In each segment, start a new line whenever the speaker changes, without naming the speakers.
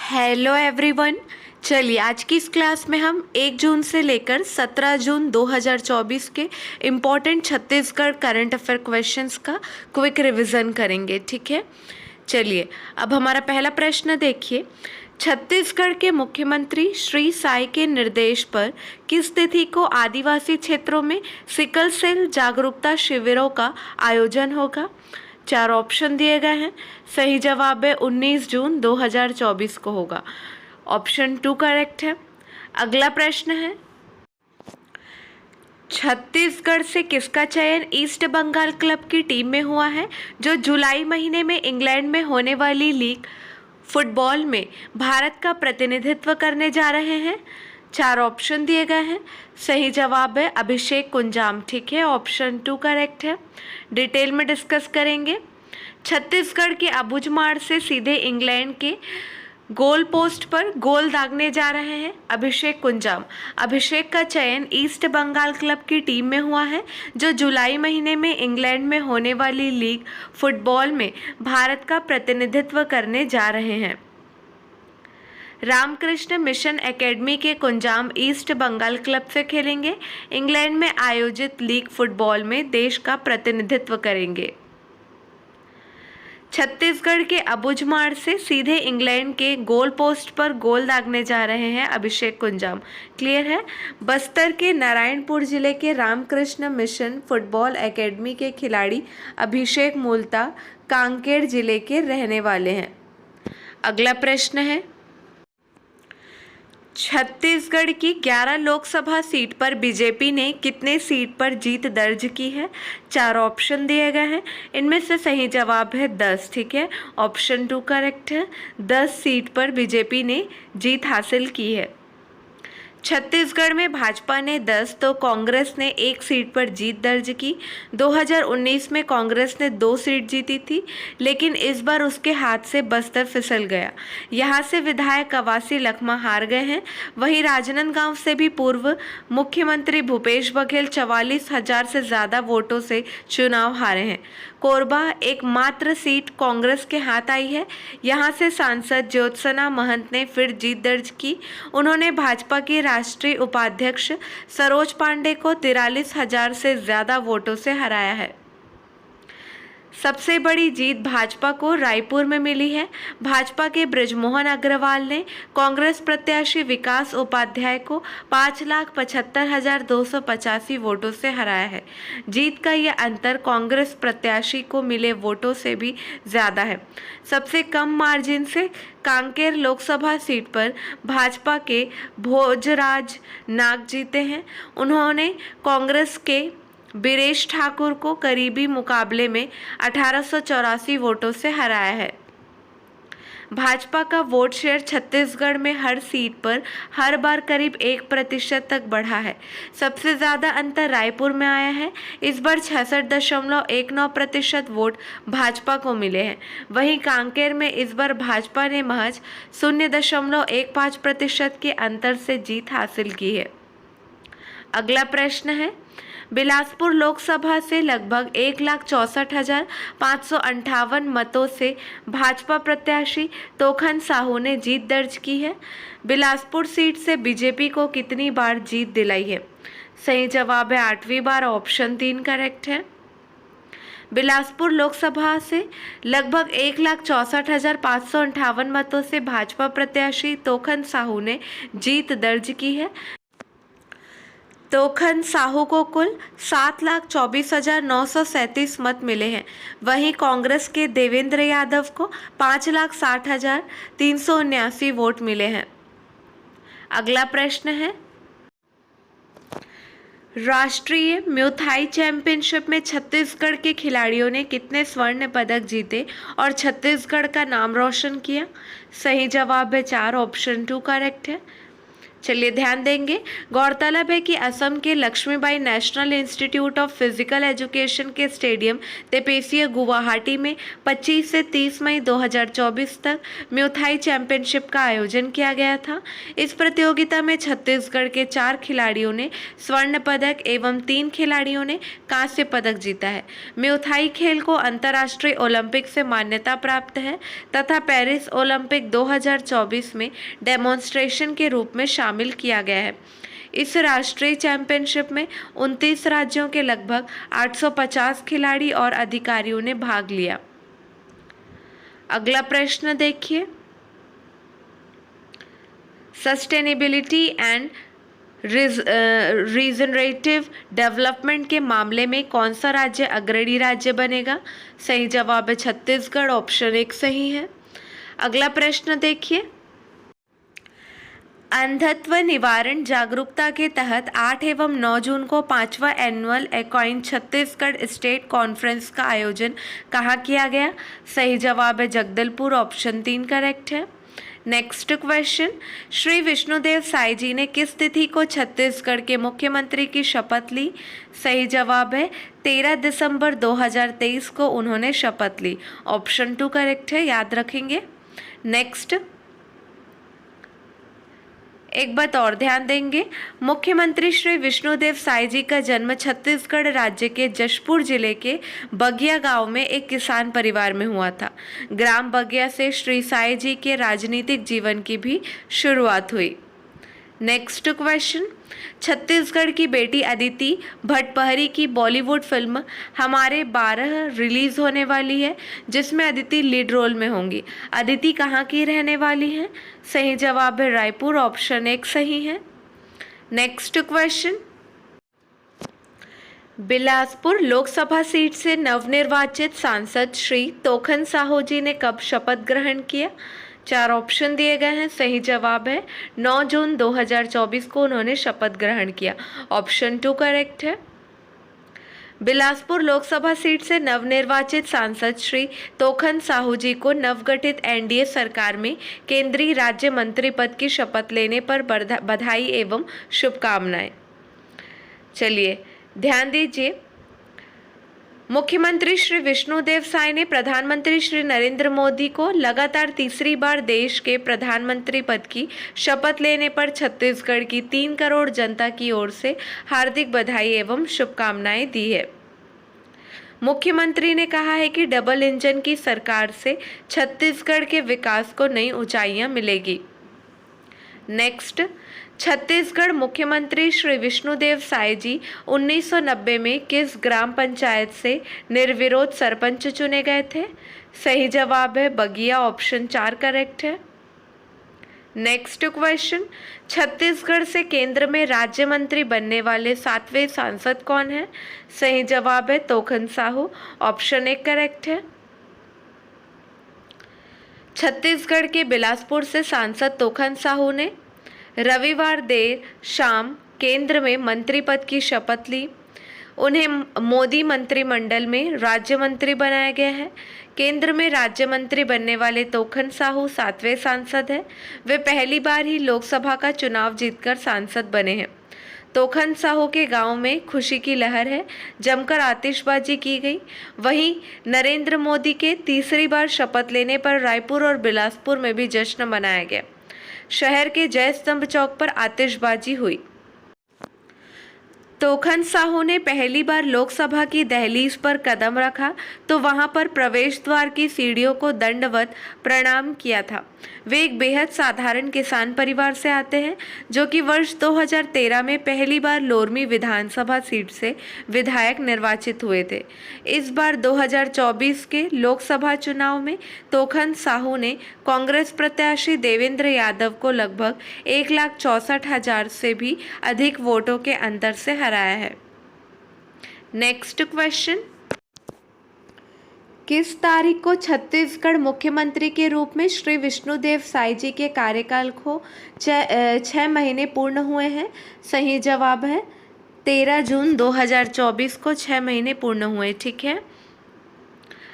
Hello everyone. चलिए आज की इस क्लास में हम 1 जून से लेकर 17 जून 2024 के important Chhattisgarh current affair questions का क्विक रिवीजन करेंगे। ठीक है, चलिए अब हमारा पहला प्रश्न देखिए। छत्तीसगढ़ के मुख्यमंत्री श्री साई के निर्देश पर किस तिथि को आदिवासी क्षेत्रों में सिकल सेल जागरूकता शिविरों का आयोजन होगा? 4 ऑप्शन दिए गए हैं। सही जवाब है 19 जून 2024 को होगा। ऑप्शन 2 करेक्ट है। अगला प्रश्न है, छत्तीसगढ़ से किसका चयन ईस्ट बंगाल क्लब की टीम में हुआ है, जो जुलाई महीने में इंग्लैंड में होने वाली लीग फुटबॉल में भारत का प्रतिनिधित्व करने जा रहे हैं? 4 ऑप्शन दिए गए हैं। सही जवाब है अभिषेक कुंजाम। ठीक है, ऑप्शन 2 करेक्ट है। डिटेल में डिस्कस करेंगे। छत्तीसगढ़ के अबुझमाड़ से सीधे इंग्लैंड के गोल पोस्ट पर गोल दागने जा रहे हैं अभिषेक कुंजाम। अभिषेक का चयन ईस्ट बंगाल क्लब की टीम में हुआ है, जो जुलाई महीने में इंग्लैंड में होने वाली लीग फुटबॉल में भारत का प्रतिनिधित्व करने जा रहे हैं। रामकृष्ण मिशन एकेडमी के कुंजाम ईस्ट बंगाल क्लब से खेलेंगे। इंग्लैंड में आयोजित लीग फुटबॉल में देश का प्रतिनिधित्व करेंगे। छत्तीसगढ़ के अबुझमाड़ से सीधे इंग्लैंड के गोल पोस्ट पर गोल दागने जा रहे हैं अभिषेक कुंजाम। क्लियर है। बस्तर के नारायणपुर जिले के रामकृष्ण मिशन फुटबॉल एकेडमी के खिलाड़ी अभिषेक मूलतः कांकेर जिले के रहने वाले हैं। अगला प्रश्न है, छत्तीसगढ़ की 11 लोकसभा सीट पर बीजेपी ने कितने सीट पर जीत दर्ज की है? 4 ऑप्शन दिए गए हैं। इनमें से सही जवाब है 10। ठीक है, ऑप्शन 2 करेक्ट है। 10 सीट पर बीजेपी ने जीत हासिल की है। छत्तीसगढ़ में भाजपा ने 10 तो कांग्रेस ने 1 सीट पर जीत दर्ज की। 2019 में कांग्रेस ने 2 सीट जीती थी, लेकिन इस बार उसके हाथ से बस्तर फिसल गया। यहाँ से विधायक कवासी लखमा हार गए हैं। वहीं राजनांदगांव से भी पूर्व मुख्यमंत्री भूपेश बघेल 44,000 से ज़्यादा वोटों से चुनाव हारे हैं। कोरबा एकमात्र सीट कांग्रेस के हाथ आई है। यहाँ से सांसद ज्योत्सना महंत ने फिर जीत दर्ज की। उन्होंने भाजपा की राष्ट्रीय उपाध्यक्ष सरोज पांडे को 43,000 से ज़्यादा वोटों से हराया है। सबसे बड़ी जीत भाजपा को रायपुर में मिली है। भाजपा के बृजमोहन अग्रवाल ने कांग्रेस प्रत्याशी विकास उपाध्याय को 5,75,285 वोटों से हराया है। जीत का यह अंतर कांग्रेस प्रत्याशी को मिले वोटों से भी ज़्यादा है। सबसे कम मार्जिन से कांकेर लोकसभा सीट पर भाजपा के भोजराज नाग जीते हैं। उन्होंने कांग्रेस के बीरेश ठाकुर को करीबी मुकाबले में 1884 वोटों से हराया है। भाजपा का वोट शेयर छत्तीसगढ़ में हर सीट पर हर बार करीब 1% तक बढ़ा है। सबसे ज़्यादा अंतर रायपुर में आया है। इस बार 66.19% वोट भाजपा को मिले हैं। वहीं कांकेर में इस बार भाजपा ने महज 0.15% के अंतर से जीत हासिल की है। अगला प्रश्न है, बिलासपुर लोकसभा से लगभग 1,64,558 मतों से भाजपा प्रत्याशी तोखन साहू ने जीत दर्ज की है। बिलासपुर सीट से बीजेपी को कितनी बार जीत दिलाई है? सही जवाब है 8वीं बार। ऑप्शन 3 करेक्ट है। बिलासपुर लोकसभा से लगभग 1,64,558 मतों से भाजपा प्रत्याशी तोखन साहू ने जीत दर्ज की है। तोखन साहू को कुल 7,24,937 मत मिले हैं। वहीं कांग्रेस के देवेंद्र यादव को 5,60,379 वोट मिले हैं। अगला प्रश्न है, राष्ट्रीय म्यूथाई चैंपियनशिप में छत्तीसगढ़ के खिलाड़ियों ने कितने स्वर्ण पदक जीते और छत्तीसगढ़ का नाम रोशन किया? सही जवाब है 4। ऑप्शन 2 करेक्ट है। चलिए ध्यान देंगे। गौरतलब है कि असम के Lakshmibai national institute of physical education के स्टेडियम तेपेसिया गुवाहाटी में 25 से 30 मई 2024 तक म्यूथाई चैंपियनशिप का आयोजन किया गया था। इस प्रतियोगिता में छत्तीसगढ़ के 4 खिलाड़ियों ने स्वर्ण पदक एवं 3 खिलाड़ियों ने कांस्य पदक जीता है। म्यूथाई खेल को अंतर्राष्ट्रीय ओलंपिक से मान्यता प्राप्त है तथा पेरिस ओलंपिक 2024 में डेमोन्स्ट्रेशन के रूप में शामिल किया गया है। इस राष्ट्रीय चैंपियनशिप में 29 राज्यों के लगभग 850 खिलाड़ी और अधिकारियों ने भाग लिया। अगला प्रश्न देखिए। सस्टेनेबिलिटी एंड रीजनरेटिव डेवलपमेंट के मामले में कौन सा राज्य अग्रणी राज्य बनेगा? सही जवाब है छत्तीसगढ़, ऑप्शन 1 सही है। अगला प्रश्न देखिए। अंधत्व निवारण जागरूकता के तहत 8 एवं 9 जून को 5वां annual equine Chhattisgarh state conference का आयोजन कहाँ किया गया? सही जवाब है जगदलपुर, ऑप्शन 3 करेक्ट है। Next question. श्री विष्णुदेव साई जी ने किस तिथि को छत्तीसगढ़ के मुख्यमंत्री की शपथ ली? सही जवाब है 13 दिसंबर 2023 को उन्होंने शपथ ली, ऑप्शन 2 करेक्ट है, याद रखेंगे। नेक्स्ट, एक बात और ध्यान देंगे। मुख्यमंत्री श्री विष्णुदेव साई जी का जन्म छत्तीसगढ़ राज्य के जशपुर जिले के बगिया गांव में एक किसान परिवार में हुआ था। ग्राम बगिया से श्री साई जी के राजनीतिक जीवन की भी शुरुआत हुई। Next question. छत्तीसगढ़ की बेटी अदिति भटपहरी की बॉलीवुड फिल्म हमारे 12 रिलीज होने वाली है, जिसमें अदिति लीड रोल में होंगी। अदिति कहाँ की रहने वाली हैं? सही जवाब है रायपुर, ऑप्शन 1 सही है। Next question. Bilaspur Lok Sabha seat से नवनिर्वाचित सांसद श्री तोखन साहू जी ने कब शपथ ग्रहण किया? 4 ऑप्शन दिए गए हैं। सही जवाब है 9 जून 2024 को उन्होंने शपथ ग्रहण किया, ऑप्शन 2 करेक्ट है। बिलासपुर लोकसभा सीट से नवनिर्वाचित सांसद श्री तोखन साहू जी को नवगठित एनडीए सरकार में केंद्रीय राज्य मंत्री पद की शपथ लेने पर बधाई एवं शुभकामनाएं। चलिए ध्यान दीजिए। मुख्यमंत्री श्री विष्णुदेव साई ने प्रधानमंत्री श्री नरेंद्र मोदी को लगातार तीसरी बार देश के प्रधानमंत्री पद की शपथ लेने पर छत्तीसगढ़ की 3 करोड़ जनता की ओर से हार्दिक बधाई एवं शुभकामनाएं दी है। मुख्यमंत्री ने कहा है कि डबल इंजन की सरकार से छत्तीसगढ़ के विकास को नई ऊंचाइयां मिलेगी। नेक्स्ट, छत्तीसगढ़ मुख्यमंत्री श्री विष्णुदेव साई जी 1990 में किस ग्राम पंचायत से निर्विरोध सरपंच चुने गए थे? सही जवाब है बगिया, ऑप्शन 4 करेक्ट है। Next question. छत्तीसगढ़ से केंद्र में राज्य मंत्री बनने वाले 7वें सांसद कौन है? सही जवाब है तोखन साहू, ऑप्शन 1 करेक्ट है। छत्तीसगढ़ के बिलासपुर से सांसद तोखन साहू ने रविवार देर शाम केंद्र में मंत्री पद की शपथ ली। उन्हें मोदी मंत्रिमंडल में राज्य मंत्री बनाया गया है। केंद्र में राज्य मंत्री बनने वाले तोखन साहू 7वें सांसद हैं। वे पहली बार ही लोकसभा का चुनाव जीतकर सांसद बने हैं। तोखन साहू के गांव में खुशी की लहर है, जमकर आतिशबाजी की गई। वहीं नरेंद्र मोदी के तीसरी बार शपथ लेने पर रायपुर और बिलासपुर में भी जश्न मनाया गया। शहर के जय स्तंभ चौक पर आतिशबाजी हुई। तोखन साहू ने पहली बार लोकसभा की दहलीज पर कदम रखा तो वहां पर प्रवेश द्वार की सीढ़ियों को दंडवत प्रणाम किया था। वे एक बेहद साधारण किसान परिवार से आते हैं, जो कि वर्ष 2013 में पहली बार लोरमी विधानसभा सीट से विधायक निर्वाचित हुए थे। इस बार 2024 के लोकसभा चुनाव में तोखन साहू ने कांग्रेस प्रत्याशी देवेंद्र यादव को लगभग 1,64,000 से भी अधिक वोटों के अंतर से हराया है। Next question. किस तारीख को छत्तीसगढ़ मुख्यमंत्री के रूप में श्री विष्णुदेव साई जी के कार्यकाल को 6 महीने पूर्ण हुए हैं? सही जवाब है 13 जून 2024 को 6 महीने पूर्ण हुए। ठीक है।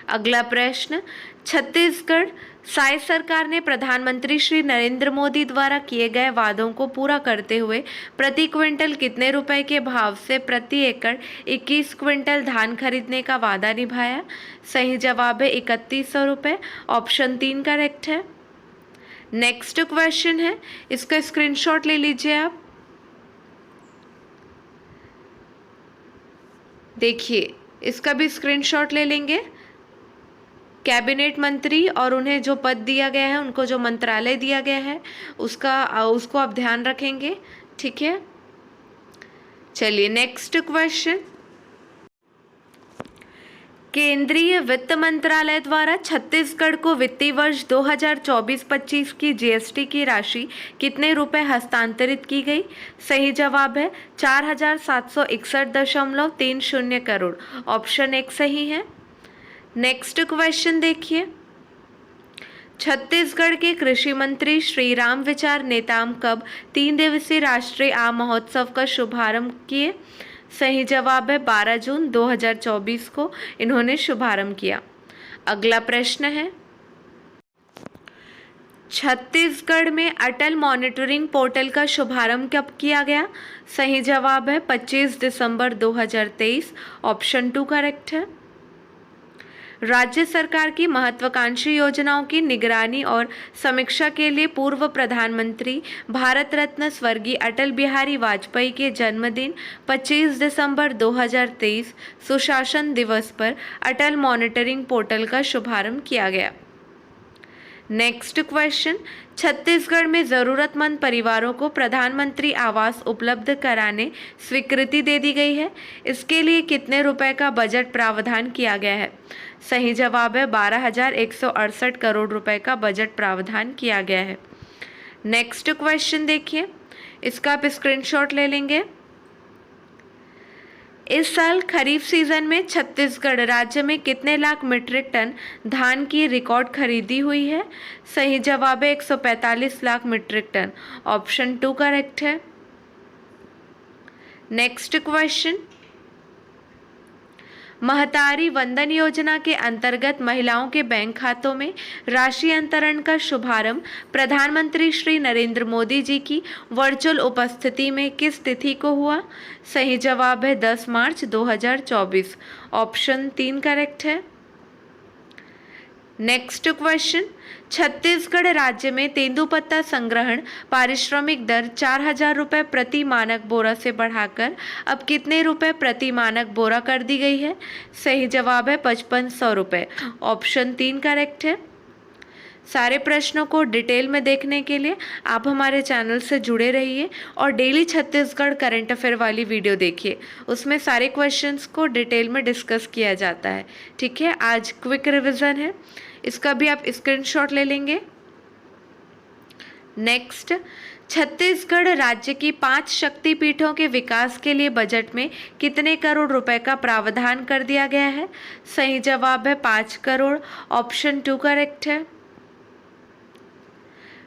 अगला प्रश्न। छत्तीसगढ़ शायद सरकार ने प्रधानमंत्री श्री नरेंद्र मोदी द्वारा किए गए वादों को पूरा करते हुए प्रति क्विंटल कितने रुपए के भाव से प्रति एकड़ 21 क्विंटल धान खरीदने का वादा निभाया? सही जवाब है 3100 रुपये। ऑप्शन 3 करेक्ट है। नेक्स्ट क्वेश्चन है, इसका स्क्रीनशॉट ले लीजिए आप। देखिए, इसका भी स्क्रीनशॉट ले लेंगे। कैबिनेट मंत्री और उन्हें जो पद दिया गया है, उनको जो मंत्रालय दिया गया है, उसको आप ध्यान रखेंगे, ठीक है। चलिए नेक्स्ट क्वेश्चन। केंद्रीय वित्त मंत्रालय द्वारा छत्तीसगढ़ को वित्तीय वर्ष 2024-25 की जीएसटी की राशि कितने रुपए हस्तांतरित की गई? सही जवाब है 4761.30 करोड़। ऑप्शन 1 सही है। नेक्स्ट क्वेश्चन देखिए, छत्तीसगढ़ के कृषि मंत्री श्री राम विचार नेताम कब 3 दिवसीय राष्ट्रीय आम महोत्सव का शुभारंभ किए? सही जवाब है 12 जून 2024 को इन्होंने शुभारंभ किया। अगला प्रश्न है, छत्तीसगढ़ में अटल मॉनिटरिंग पोर्टल का शुभारंभ कब किया गया? सही जवाब है 25 दिसंबर 2023। ऑप्शन 2 करेक्ट है। राज्य सरकार की महत्वाकांक्षी योजनाओं की निगरानी और समीक्षा के लिए पूर्व प्रधानमंत्री भारत रत्न स्वर्गीय अटल बिहारी वाजपेयी के जन्मदिन 25 दिसंबर 2023 सुशासन दिवस पर अटल मॉनिटरिंग पोर्टल का शुभारंभ किया गया। नेक्स्ट क्वेश्चन, छत्तीसगढ़ में ज़रूरतमंद परिवारों को प्रधानमंत्री आवास उपलब्ध कराने स्वीकृति दे दी गई है। इसके लिए कितने रुपए का बजट प्रावधान किया गया है? सही जवाब है 12,168 करोड़ रुपए का बजट प्रावधान किया गया है। नेक्स्ट क्वेश्चन देखिए, इसका आप स्क्रीनशॉट ले लेंगे। इस साल खरीफ सीजन में छत्तीसगढ़ राज्य में कितने लाख मीट्रिक टन धान की रिकॉर्ड खरीदी हुई है? सही जवाब है 145 lakh metric ton. Option 2 correct है। नेक्स्ट क्वेश्चन, महतारी वंदन योजना के अंतर्गत महिलाओं के बैंक खातों में राशि अंतरण का शुभारंभ प्रधानमंत्री श्री नरेंद्र मोदी जी की वर्चुअल उपस्थिति में किस तिथि को हुआ? सही जवाब है 10 मार्च 2024। ऑप्शन 3 करेक्ट है। नेक्स्ट क्वेश्चन, छत्तीसगढ़ राज्य में तेंदुपत्ता संग्रहण पारिश्रमिक दर 4,000 रुपये प्रति मानक बोरा से बढ़ाकर अब कितने रुपए प्रति मानक बोरा कर दी गई है? सही जवाब है 5500 रुपये। ऑप्शन 3 करेक्ट है। सारे प्रश्नों को डिटेल में देखने के लिए आप हमारे चैनल से जुड़े रहिए और डेली छत्तीसगढ़ करंट अफेयर वाली वीडियो देखिए, उसमें सारे क्वेश्चंस को डिटेल में डिस्कस किया जाता है, ठीक है। आज क्विक रिवीजन है, इसका भी आप स्क्रीनशॉट ले लेंगे। नेक्स्ट, छत्तीसगढ़ राज्य की 5 शक्तिपीठों के विकास के लिए बजट में कितने करोड़ रुपए का प्रावधान कर दिया गया है? सही जवाब है 5 करोड़। ऑप्शन 2 करेक्ट है।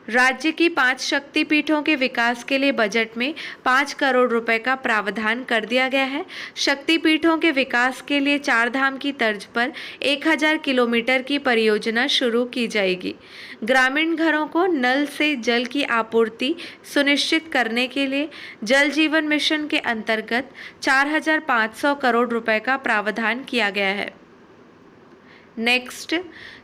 राज्य की 5 शक्तिपीठों के विकास के लिए बजट में 5 करोड़ रुपए का प्रावधान कर दिया गया है। शक्तिपीठों के विकास के लिए 4 धाम की तर्ज पर 1000 किलोमीटर की परियोजना शुरू की जाएगी। ग्रामीण घरों को नल से जल की आपूर्ति सुनिश्चित करने के लिए जल जीवन मिशन के अंतर्गत 4500 करोड़ रुपए का प्रावधान किया गया है। नेक्स्ट,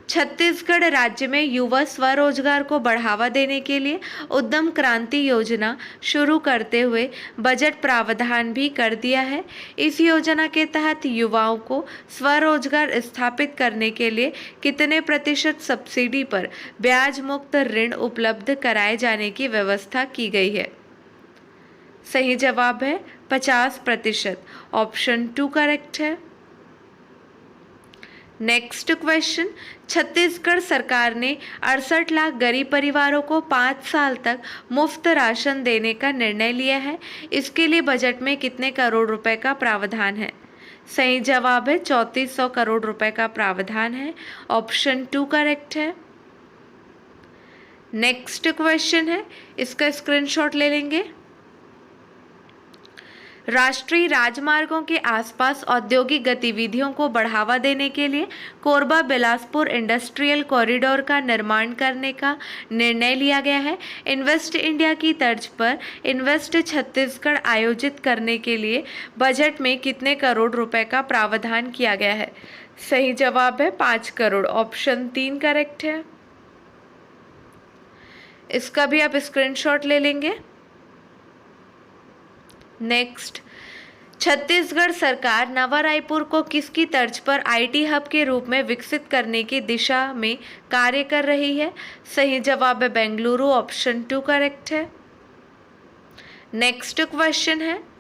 छत्तीसगढ़ राज्य में युवा स्वरोजगार को बढ़ावा देने के लिए उद्यम क्रांति योजना शुरू करते हुए बजट प्रावधान भी कर दिया है। इस योजना के तहत युवाओं को स्वरोजगार स्थापित करने के लिए कितने प्रतिशत सब्सिडी पर ब्याज मुक्त ऋण उपलब्ध कराए जाने की व्यवस्था की गई है? सही जवाब है 50%। ऑप्शन 2 करेक्ट है। नेक्स्ट क्वेश्चन, छत्तीसगढ़ सरकार ने 68 लाख गरीब परिवारों को 5 साल तक मुफ्त राशन देने का निर्णय लिया है। इसके लिए बजट में कितने करोड़ रुपए का प्रावधान है? सही जवाब है 3400 करोड़ रुपए का प्रावधान है। ऑप्शन 2 करेक्ट है। नेक्स्ट क्वेश्चन है, इसका स्क्रीनशॉट ले लेंगे। राष्ट्रीय राजमार्गों के आसपास औद्योगिक गतिविधियों को बढ़ावा देने के लिए कोरबा बिलासपुर इंडस्ट्रियल कॉरिडोर का निर्माण करने का निर्णय लिया गया है। इन्वेस्ट इंडिया की तर्ज पर इन्वेस्ट छत्तीसगढ़ आयोजित करने के लिए बजट में कितने करोड़ रुपए का प्रावधान किया गया है? सही जवाब है 5 करोड़। ऑप्शन 3 करेक्ट है। इसका भी आप स्क्रीनशॉट ले लेंगे। नेक्स्ट, छत्तीसगढ़ सरकार नवा रायपुर को किसकी तर्ज पर आईटी हब के रूप में विकसित करने की दिशा में कार्य कर रही है? सही जवाब है बेंगलुरु। ऑप्शन 2 करेक्ट है। नेक्स्ट क्वेश्चन है,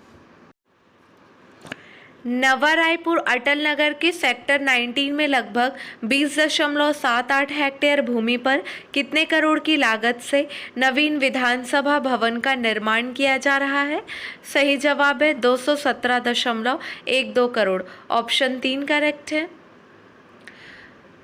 नवा रायपुर अटल नगर के सेक्टर 19 में लगभग 20.78 हेक्टेयर भूमि पर कितने करोड़ की लागत से नवीन विधानसभा भवन का निर्माण किया जा रहा है? सही जवाब है 217.12 करोड़। ऑप्शन 3 करेक्ट है।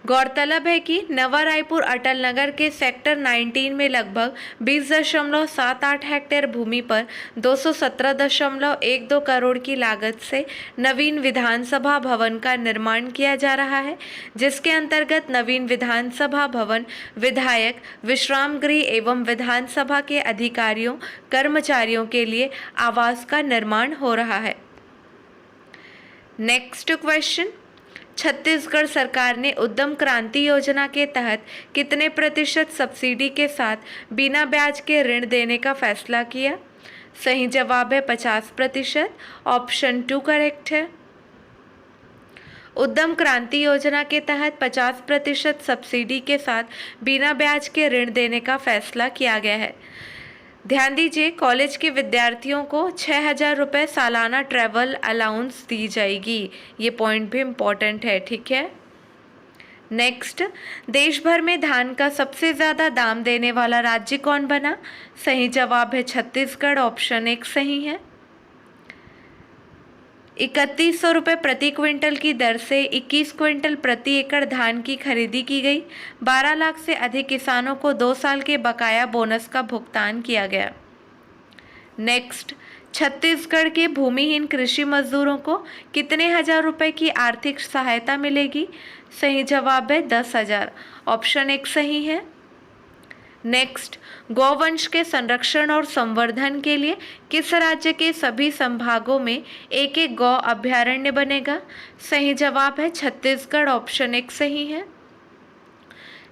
गौरतलब है कि नवा रायपुर अटल नगर के सेक्टर 19 में लगभग 20.78 हेक्टेयर भूमि पर 217.12 करोड़ की लागत से नवीन विधानसभा भवन का निर्माण किया जा रहा है, जिसके अंतर्गत नवीन विधानसभा भवन विधायक, विश्राम गृह एवं विधानसभा के अधिकारियों कर्मचारियों के लिए आवास का निर्माण हो रहा है। नेक्स्ट क्वेश्चन, छत्तीसगढ़ सरकार ने उद्यम क्रांति योजना के तहत कितने प्रतिशत सब्सिडी के साथ बिना ब्याज के ऋण देने का फैसला किया? सही जवाब है 50%। ऑप्शन 2 करेक्ट है। उद्यम क्रांति योजना के तहत 50% सब्सिडी के साथ बिना ब्याज के ऋण देने का फैसला किया गया है। ध्यान दीजिए, कॉलेज के विद्यार्थियों को 6,000 रुपये सालाना ट्रैवल अलाउंस दी जाएगी। ये पॉइंट भी इम्पॉर्टेंट है, ठीक है। नेक्स्ट, देश भर में धान का सबसे ज़्यादा दाम देने वाला राज्य कौन बना? सही जवाब है छत्तीसगढ़। ऑप्शन 1 सही है। 3100 रुपये प्रति क्विंटल की दर से 21 क्विंटल प्रति एकड़ धान की खरीदी की गई। 12 लाख से अधिक किसानों को 2 साल के बकाया बोनस का भुगतान किया गया। नेक्स्ट, छत्तीसगढ़ के भूमिहीन कृषि मजदूरों को कितने हजार रुपए की आर्थिक सहायता मिलेगी? सही जवाब है 10,000। ऑप्शन 1 सही है। नेक्स्ट, गौवंश के संरक्षण और संवर्धन के लिए किस राज्य के सभी संभागों में एक एक गौ अभयारण्य बनेगा? सही जवाब है छत्तीसगढ़। ऑप्शन 1 सही है।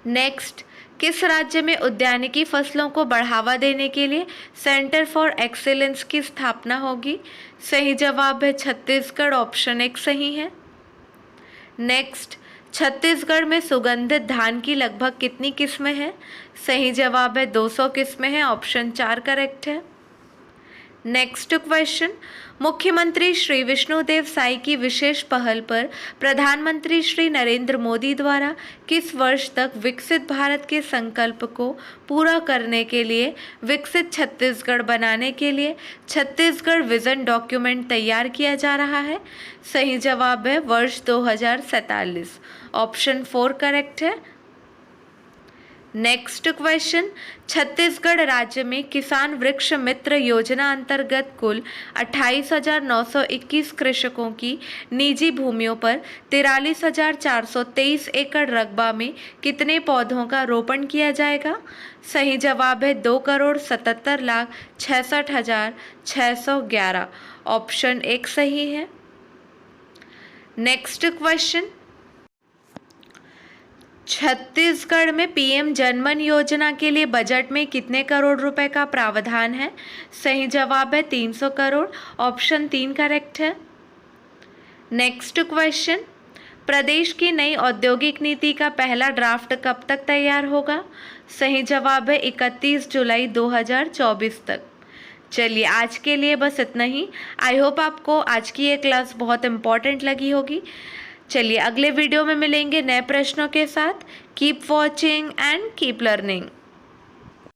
नेक्स्ट, किस राज्य में उद्यानिकी फसलों को बढ़ावा देने के लिए सेंटर फॉर एक्सीलेंस की स्थापना होगी? सही जवाब है छत्तीसगढ़। ऑप्शन 1 सही है। नेक्स्ट, छत्तीसगढ़ में सुगंधित धान की लगभग कितनी किस्में हैं? सही जवाब है 200 किस्में हैं। ऑप्शन 4 करेक्ट है। नेक्स्ट क्वेश्चन, मुख्यमंत्री श्री विष्णुदेव साई की विशेष पहल पर प्रधानमंत्री श्री नरेंद्र मोदी द्वारा किस वर्ष तक विकसित भारत के संकल्प को पूरा करने के लिए विकसित छत्तीसगढ़ बनाने के लिए छत्तीसगढ़ विजन डॉक्यूमेंट तैयार किया जा रहा है? सही जवाब है वर्ष 2047। ऑप्शन 4 करेक्ट है। नेक्स्ट क्वेश्चन, छत्तीसगढ़ राज्य में किसान वृक्ष मित्र योजना अंतर्गत कुल 28,921 कृषकों की निजी भूमियों पर 43,423 एकड़ रकबा में कितने पौधों का रोपण किया जाएगा? सही जवाब है 2,77,66,611। ऑप्शन 1 सही है। नेक्स्ट क्वेश्चन, छत्तीसगढ़ में पीएम जनमन योजना के लिए बजट में कितने करोड़ रुपए का प्रावधान है? सही जवाब है 300 करोड़। ऑप्शन 3 करेक्ट है। नेक्स्ट क्वेश्चन, प्रदेश की नई औद्योगिक नीति का पहला ड्राफ्ट कब तक तैयार होगा? सही जवाब है 31 जुलाई 2024 तक। चलिए, आज के लिए बस इतना ही। आई होप आपको आज की ये क्लास बहुत इम्पॉर्टेंट लगी होगी। चलिए, अगले वीडियो में मिलेंगे नए प्रश्नों के साथ। Keep watching and keep learning.